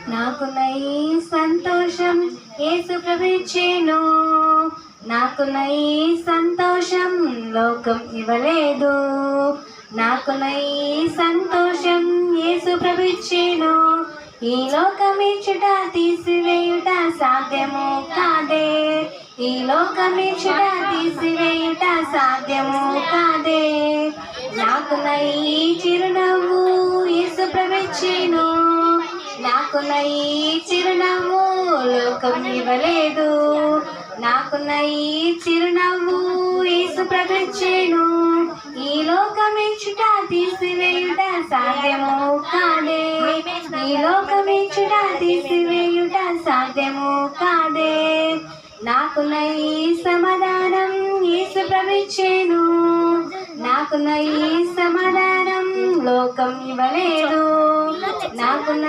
నాకున్న ఈ సంతోషం యేసు ప్రభుచ్చేను. నాకున్న ఈ సంతోషం లోకం ఇవ్వలేదు. నాకున్న ఈ సంతోషం యేసు ప్రభుచ్చేను. ఈ లోకం ఇచ్చుట తీసివేయుట సాధ్యము కాదే. ఈ లోకం ఇచ్చుట తీసివేయుట సాధ్యము కాదే. నాకున్న ఈ చిరునవ్వు యేసు ప్రభుచ్చేను. నాకున్న ఈ చిరునవ్వు లోకం ఇవ్వలేదు. నాకున్న ఈ చిరునవ్వు యేసు ప్రభుచ్చేను. ఈ లోకం ఇచ్చుట తీసివేయుట సాధ్యము కాదే. ఈ లోకం ఇచ్చుట తీసివేయుట సాధ్యము కాదే. నాకున్న ఈ సమాధానం యేసు ప్రభుచ్చేను. నాకున్న ఈ సమాధానం లోకం ఇవ్వలేదు. నాకున్న